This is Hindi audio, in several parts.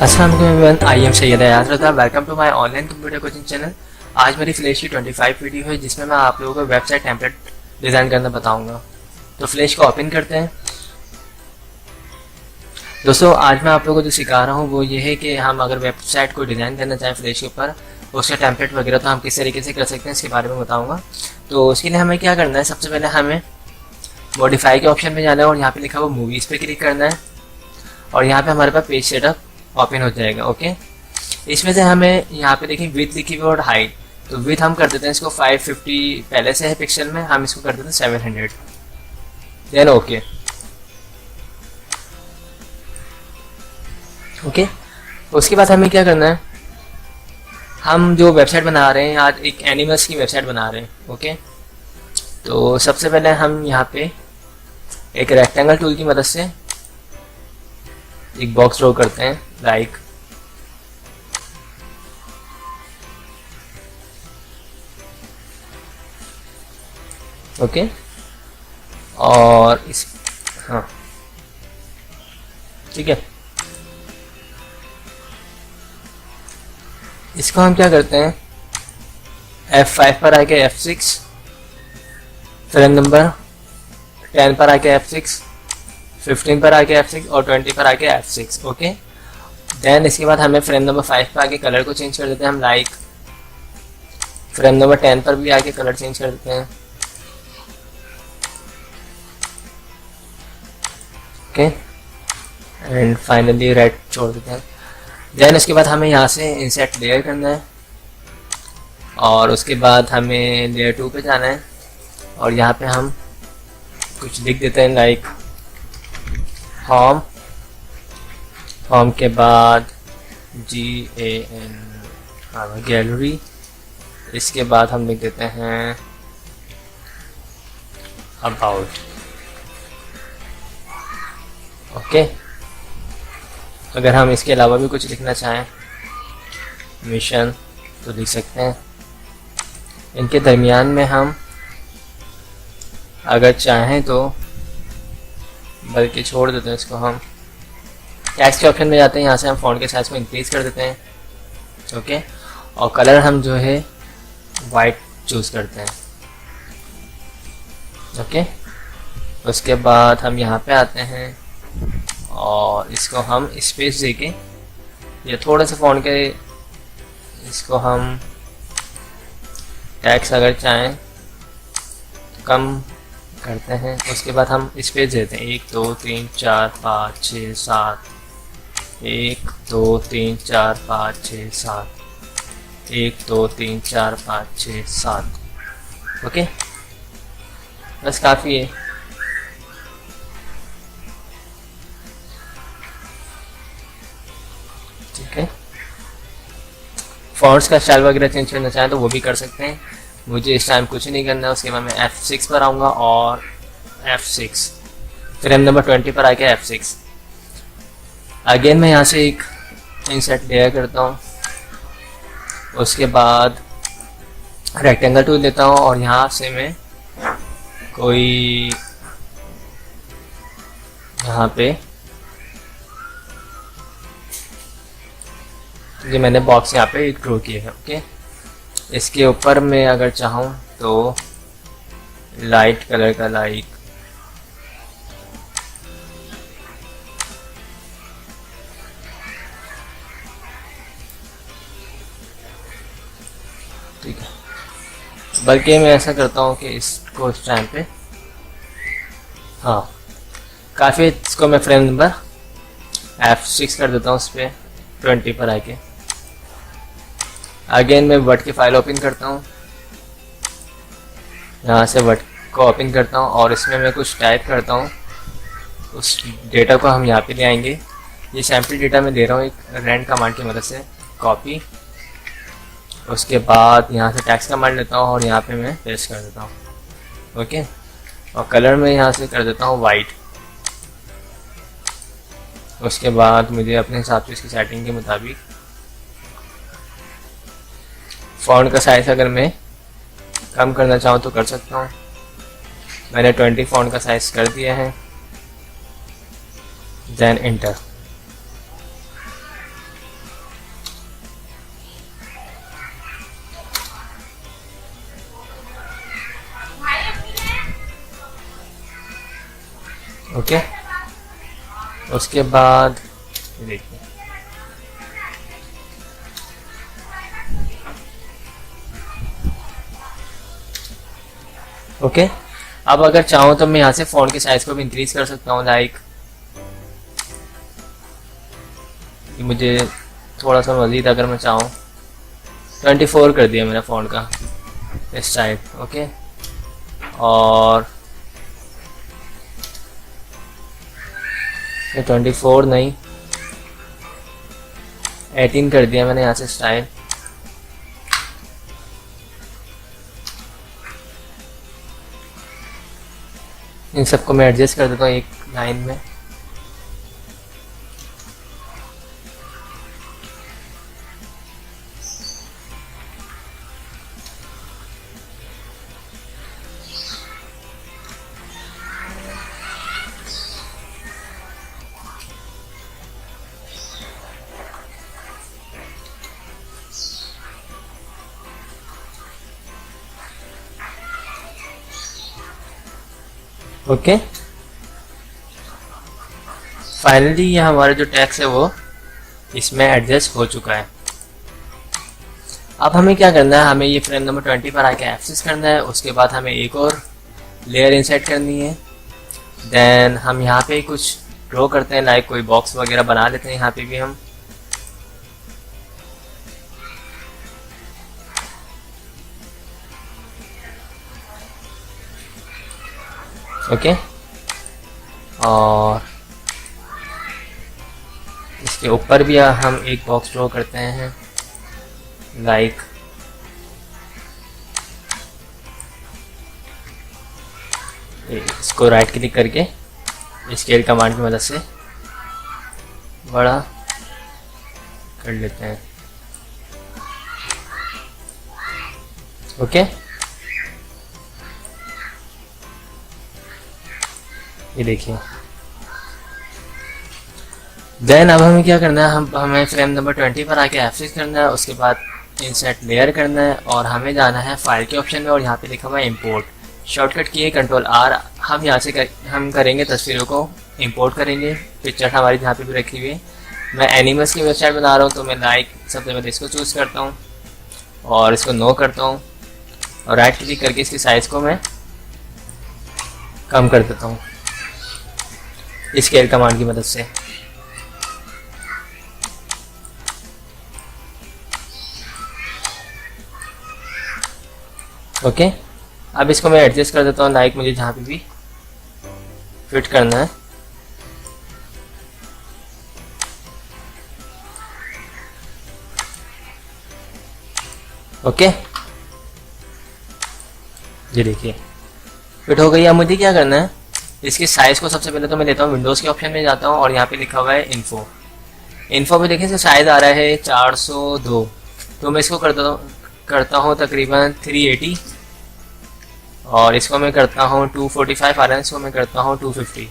अस्सलाम वालेकुम, आई एम सैयद याद रहता है। Welcome to my online computer coaching channel. आज मेरी फ्लैश की 25 वीडियो है जिसमें मैं आप लोगों को वेबसाइट टेम्पलेट डिज़ाइन करना बताऊंगा। तो फ्लैश को ओपन करते हैं। दोस्तों, आज मैं आप लोगों को जो सिखा रहा हूँ वो ये है कि हम अगर वेबसाइट को डिज़ाइन करना चाहें फ्लैश के ऊपर, उसका टेम्पलेट वगैरह तो हम किस तरीके से कर सकते हैं इसके बारे में बताऊँगा। तो उसके लिए हमें क्या करना है, सबसे पहले हमें मॉडिफाई के ऑप्शन में जाना है और यहाँ पे लिखा हुआ मूवीज़ पे क्लिक करना है और यहाँ पे हमारे पास पेज सेटअप ओपन हो जाएगा। ओके, इसमें से हमें यहाँ पे देखिए विथ लिखी हुई और हाइट, तो विथ हम कर देते हैं इसको 550 पहले से है पिक्सल में, हम इसको कर देते हैं 700। Then okay. ओके, उसके बाद हमें क्या करना है, हम जो वेबसाइट बना रहे हैं आज एक एनिमल्स की वेबसाइट बना रहे हैं। ओके, तो सबसे पहले हम यहाँ पे एक रेक्टेंगल टूल की मदद से एक बॉक्स ड्रॉ करते हैं लाइक ओके। और इस हाँ ठीक है, इसको हम क्या करते हैं, F5 पर आके F6, फ्रेम नंबर 10 पर आके F6, 15 पर आके F6 और 20 पर आके F6। ओके, देन इसके बाद हमें फ्रेम नंबर 5 पर आके कलर को चेंज कर देते हैं हम लाइक फ्रेम नंबर 10 पर भी आके कलर चेंज कर देते हैं। ओके, एंड फाइनली रेड छोड़ देते हैं। देन उसके बाद हमें यहाँ से इंसर्ट लेयर करना है और उसके बाद हमें लेयर 2 पे जाना है और यहाँ पे हम कुछ लिख देते हैं लाइक होम के बाद GAN गैलरी, इसके बाद हम लिख देते हैं अबाउट। ओके, अगर हम इसके अलावा भी कुछ लिखना चाहें मिशन तो लिख सकते हैं। इनके दरमियान में हम अगर चाहें तो बल्कि छोड़ देते हैं इसको, हम टेक्स्ट के ऑप्शन में जाते हैं, यहाँ से हम फ़ॉन्ट के साइज को इंक्रीज कर देते हैं। ओके, और कलर हम जो है वाइट चूज़ करते हैं। ओके, उसके बाद हम यहाँ पे आते हैं और इसको हम स्पेस देके ये थोड़ा सा फ़ॉन्ट के इसको हम टेक्स्ट अगर चाहें तो कम करते हैं। उसके बाद हम स्पेस देते हैं 1 2 3 4 5 6 7, 1 2 3 4 5 6 7, 1 2 3 4 5 6 7। ओके, बस काफ़ी है। ठीक है, फॉन्ट्स का स्टाइल वगैरह चेंज करना चाहें तो वो भी कर सकते हैं। मुझे इस टाइम कुछ नहीं करना है। उसके बाद मैं F6 पर आऊँगा और F6 फ्रेम नंबर 20 पर आके F6। अगेन मैं यहाँ से एक इंसर्ट लेयर करता हूँ, उसके बाद रेक्टेंगल टूल लेता हूँ और यहाँ से मैं कोई यहाँ पे ये मैंने बॉक्स यहाँ पे ड्रॉ किया है। ओके, इसके ऊपर मैं अगर चाहूँ तो लाइट कलर का लाइक ठीक है, बल्कि मैं ऐसा करता हूँ कि इसको इस टाइम पे हाँ काफ़ी, इसको मैं फ्रेम नंबर F6 कर देता हूँ उस पर 20 पर आके। अगेन मैं वर्ड की फाइल ओपन करता हूँ, यहाँ से वर्ड को ओपन करता हूँ और इसमें मैं कुछ टाइप करता हूँ। उस डेटा को हम यहाँ पे ले आएंगे। ये सैम्पल डेटा मैं दे रहा हूँ एक रैंड कमांड की मदद से, कॉपी। उसके बाद यहाँ से टेक्स्ट कमांड लेता हूँ और यहाँ पे मैं पेस्ट कर देता हूँ। ओके, और कलर में यहाँ से कर देता हूँ वाइट। उसके बाद मुझे अपने हिसाब से इसकी सेटिंग के मुताबिक फ़ॉन्ट का साइज़ अगर मैं कम करना चाहूँ तो कर सकता हूँ। मैंने 20 फ़ॉन्ट का साइज़ कर दिया है। Then enter. ओके, उसके बाद देखिए ओके। अब अगर चाहूँ तो मैं यहाँ से फ़ॉन्ट के साइज़ को भी इंक्रीज़ कर सकता हूँ, लाइक मुझे थोड़ा सा मज़ीद अगर मैं चाहूँ 24 कर दिया मैंने फ़ॉन्ट का इस टाइप। ओके, और 24 नहीं 18 कर दिया मैंने यहाँ से स्टाइल। इन सबको मैं एडजस्ट कर देता हूँ एक लाइन में। ओके, फाइनली ये हमारा जो टेक्स्ट है वो इसमें एडजस्ट हो चुका है। अब हमें क्या करना है, हमें ये फ्रेम नंबर 20 पर आके एक्सेस करना है। उसके बाद हमें एक और लेयर इंसर्ट करनी है। देन हम यहाँ पे कुछ ड्रॉ करते हैं, लाइक कोई बॉक्स वगैरह बना लेते हैं यहाँ पे भी हम। ओके, और इसके ऊपर भी हम एक बॉक्स ड्रॉ करते हैं, लाइक इसको राइट क्लिक करके स्केल कमांड की मदद से बड़ा कर लेते हैं। ओके, ये देखिए। देन अब हमें क्या करना है, हमें फ्रेम नंबर 20 पर आके एक्सेस करना है। उसके बाद इंसर्ट लेयर करना है और हमें जाना है फाइल के ऑप्शन में, और यहाँ पे लिखा हुआ है इंपोर्ट। शॉर्टकट की है Ctrl+R। हम यहाँ से हम करेंगे तस्वीरों को इंपोर्ट करेंगे। पिक्चर हमारी यहाँ पे भी रखी हुई है। मैं एनिमल्स की वेबसाइट बना रहा हूँ, तो मैं लाइक सबसे पहले इसको चूज़ करता हूँ और इसको नो करता हूँ, और राइट क्लिक करके इसकी साइज़ को मैं कम कर देता हूँ स्केल कमांड की मदद से। ओके, अब इसको मैं एडजस्ट कर देता हूँ, लाइक मुझे जहाँ पे भी फिट करना है। ओके, ये देखिए फिट हो गई। अब मुझे क्या करना है, इसकी साइज़ को सबसे पहले तो मैं लेता हूँ विंडोज़ के ऑप्शन में जाता हूँ, और यहाँ पे लिखा हुआ है इन्फो पे देखिए इसका साइज़ आ रहा है 402। तो मैं इसको करता हूँ तकरीबन 380, और इसको मैं करता हूँ 245 आ रहा है, इसको मैं करता हूँ 250,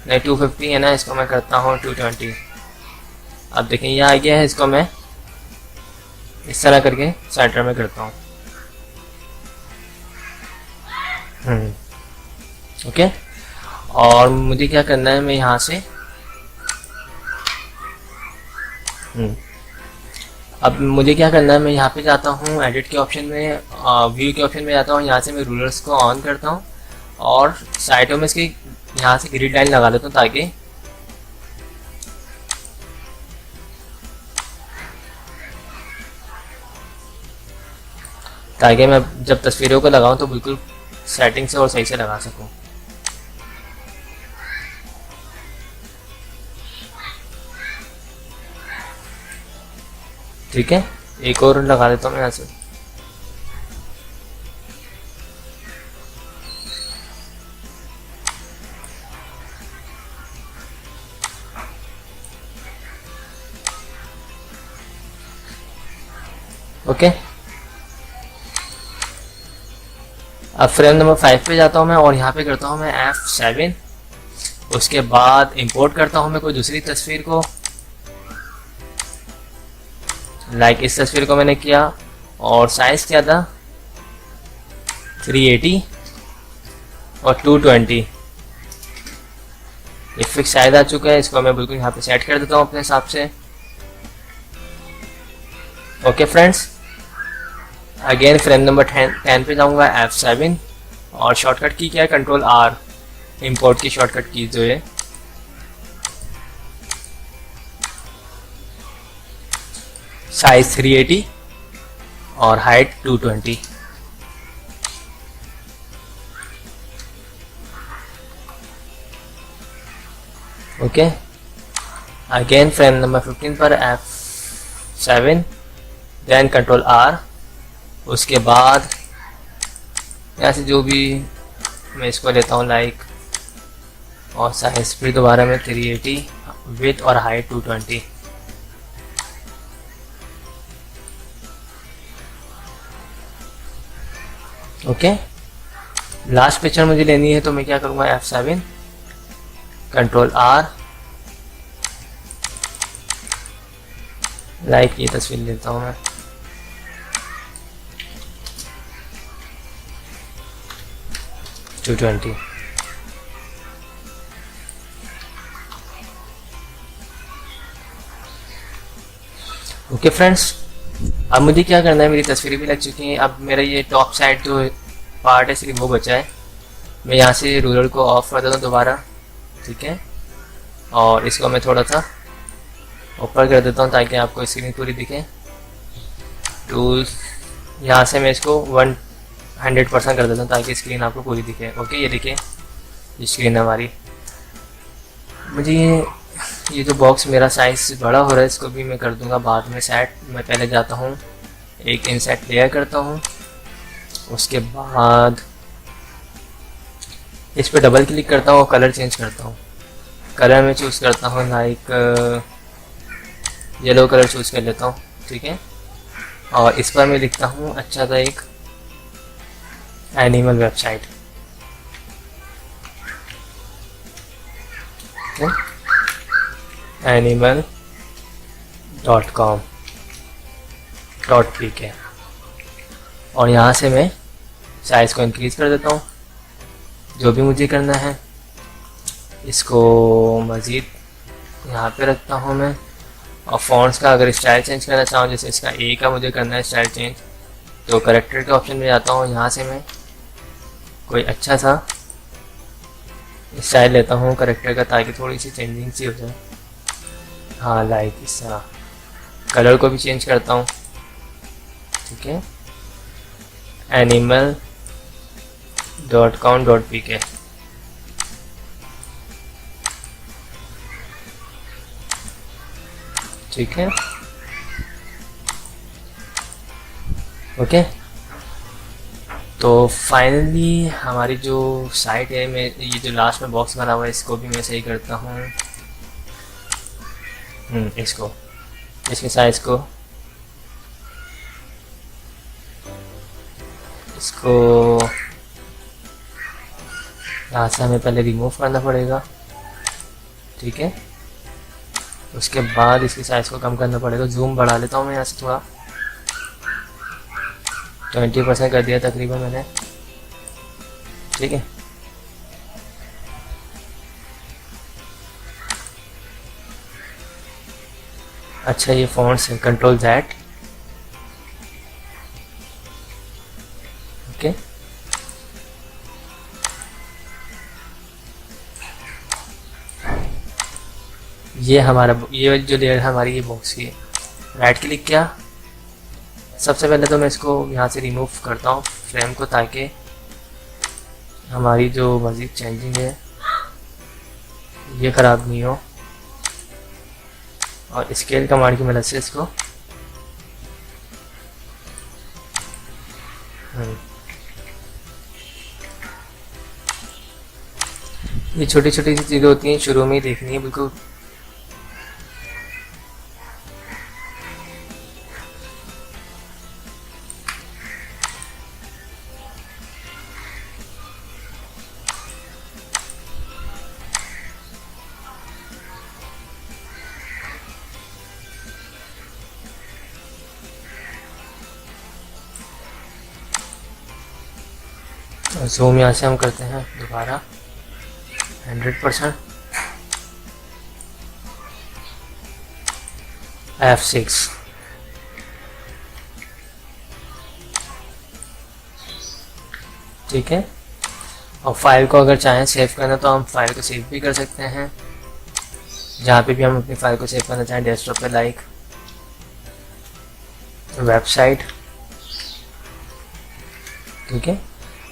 नहीं 250 है ना, इसको मैं करता हूँ 220। अब देखें ये आ गया है, इसको मैं इस तरह करके सेंटर में करता हूँ। ओके, और मुझे क्या करना है, मैं यहाँ से अब मुझे क्या करना है, मैं यहाँ पे जाता हूँ एडिट के ऑप्शन में, व्यू के ऑप्शन में जाता हूँ। यहाँ से मैं रूलर्स को ऑन करता हूँ और साइडों में इसकी यहाँ से ग्रिड लाइन लगा देता हूँ, ताकि मैं जब तस्वीरों को लगाऊं तो बिल्कुल सेटिंग से और सही से लगा सकूं। ठीक है, एक और लगा देता हूँ मैं यहाँ से। ओके, अब फ्रेम नंबर 5 पे जाता हूँ मैं, और यहाँ पे करता हूँ मैं F7। उसके बाद इंपोर्ट करता हूँ मैं कोई दूसरी तस्वीर को, लाइक इस तस्वीर को मैंने किया, और साइज क्या था 380 और 220। ये फिक्स साइज आ चुका है, इसको मैं बिल्कुल यहाँ पे सेट कर देता हूँ अपने हिसाब से। Okay friends, again frame number 10 पे जाऊँगा, F7 और शॉर्टकट की क्या है कंट्रोल R, इंपोर्ट की शॉर्टकट की जो है। साइज 380 और height 220। Okay, again frame number 15 पर F7 देन कंट्रोल R, उसके बाद यहाँ से जो भी मैं इसको लेता हूँ लाइक, और साइज फिर दोबारा में 380, विथ और हाइट 220। ओके, लास्ट पिक्चर मुझे लेनी है तो मैं क्या करूँगा, F7 कंट्रोल R, लाइक ये तस्वीर लेता हूँ मैं। $220। ओके फ्रेंड्स, अब मुझे क्या करना है, मेरी तस्वीरें भी लग चुकी हैं। अब मेरा ये टॉप साइड जो पार्ट है सिर्फ वो बचा है। मैं यहाँ से रूलर को ऑफ कर देता हूँ दोबारा, ठीक है, और इसको मैं थोड़ा सा ऊपर कर देता हूँ ताकि आपको स्क्रीन पूरी दिखे। टूल्स, यहाँ से मैं इसको 100% कर देता हूँ ताकि स्क्रीन आपको पूरी दिखे। ओके, ये देखिए ये स्क्रीन है हमारी। मुझे ये जो बॉक्स मेरा साइज बड़ा हो रहा है इसको भी मैं कर दूंगा बाद में सेट। मैं पहले जाता हूँ एक इनसेट लेयर करता हूँ, उसके बाद इस पर डबल क्लिक करता हूँ और कलर चेंज करता हूँ। कलर में चूज़ करता हूँ लाइक येलो कलर चूज़ कर लेता हूँ, ठीक है, और इस पर मैं लिखता हूँ अच्छा सा एक एनिमल वेबसाइट। animal.com.pk, और यहाँ से मैं साइज़ को इंक्रीज़ कर देता हूँ जो भी मुझे करना है। इसको मज़ीद यहाँ पे रखता हूँ मैं, और फॉन्ट्स का अगर स्टाइल चेंज करना चाहूँ, जैसे इसका ए का मुझे करना है स्टाइल चेंज, तो करेक्टर के ऑप्शन में जाता हूँ। यहाँ से मैं कोई अच्छा सा स्टाइल लेता हूँ करेक्टर का ताकि थोड़ी सी चेंजिंग सी हो जाए। हाँ, लाइक इस तरह। कलर को भी चेंज करता हूँ, ठीक है, animal.com.pk। ठीक है, ओके। तो फाइनली हमारी जो साइट है, मैं ये जो लास्ट में बॉक्स बना हुआ है इसको भी मैं सही करता हूँ। इसको, इसके साइज को, इसको यहाँ से हमें पहले रिमूव करना पड़ेगा, ठीक है, उसके बाद इसकी साइज़ को कम करना पड़ेगा। जूम बढ़ा लेता हूँ मैं यहाँ से थोड़ा, 20% कर दिया तकरीबन मैंने, ठीक है। अच्छा, ये फॉन्ट्स है, कंट्रोल Z, ओके। ये हमारा, ये जो लेयर है हमारी ये बॉक्स की, राइट क्लिक किया। सबसे पहले तो मैं इसको यहाँ से रिमूव करता हूँ फ्रेम को, ताकि हमारी जो मज़ीद चेंजिंग है ये ख़राब नहीं हो, और स्केल कमांड की मदद से इसको ये छोटी छोटी सी चीज़ें होती हैं, शुरू में ही देखनी है बिल्कुल। जूम यहाँ से हम करते हैं दोबारा 100%। F6। ठीक है, और फाइल को अगर चाहें सेव करना तो हम फाइल को सेव भी कर सकते हैं, जहाँ पे भी हम अपनी फाइल को सेव करना चाहें, डेस्कटॉप पे, लाइक वेबसाइट। ठीक है,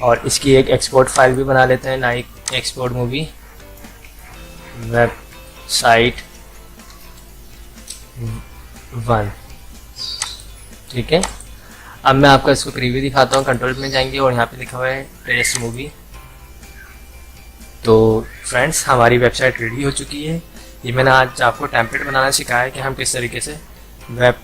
और इसकी एक एक्सपोर्ट फाइल भी बना लेते हैं, लाइक एक्सपोर्ट मूवी वेबसाइट 1। ठीक है, अब मैं आपको इसको प्रीव्यू दिखाता हूँ। कंट्रोल में जाएंगे और यहाँ पे लिखा हुआ है टेस्ट मूवी। तो फ्रेंड्स, हमारी वेबसाइट रेडी हो चुकी है। ये मैंने आज आपको टेम्पलेट बनाना सिखाया है कि हम किस तरीके से वेब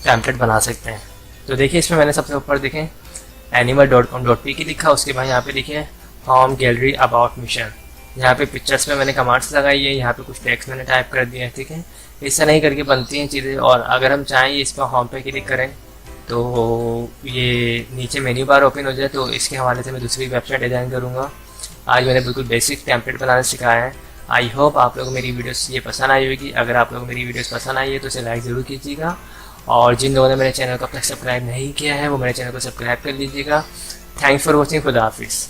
टेम्पलेट बना सकते हैं। तो देखिए, इसमें मैंने सबसे ऊपर देखें animal.com.pk लिखा, उसके बाद यहाँ पे लिखे होम गैलरी अबाउट मिशन। यहाँ पे पिक्चर्स में मैंने कमांड्स लगाई है, यहाँ पे कुछ टेक्स्ट मैंने टाइप कर दिया है। ठीक है, इससे नहीं करके बनती हैं चीज़ें। और अगर हम चाहें इस पर होम पे क्लिक करें तो ये नीचे मेन्यू बार ओपन हो जाए। तो इसके हवाले से मैं दूसरी वेबसाइट डिज़ाइन करूँगा। आज मैंने बिल्कुल बेसिक टेम्पलेट बनाना सिखाया है। आई होप आप लोगों को मेरी वीडियोस ये पसंद आई होगी। अगर आप लोगों को मेरी वीडियोस पसंद आई है तो इसे लाइक ज़रूर कीजिएगा, और जिन लोगों ने मेरे चैनल को अब तक सब्सक्राइब नहीं किया है वो मेरे चैनल को सब्सक्राइब कर लीजिएगा। Thanks for watching. खुदा हाफिज़।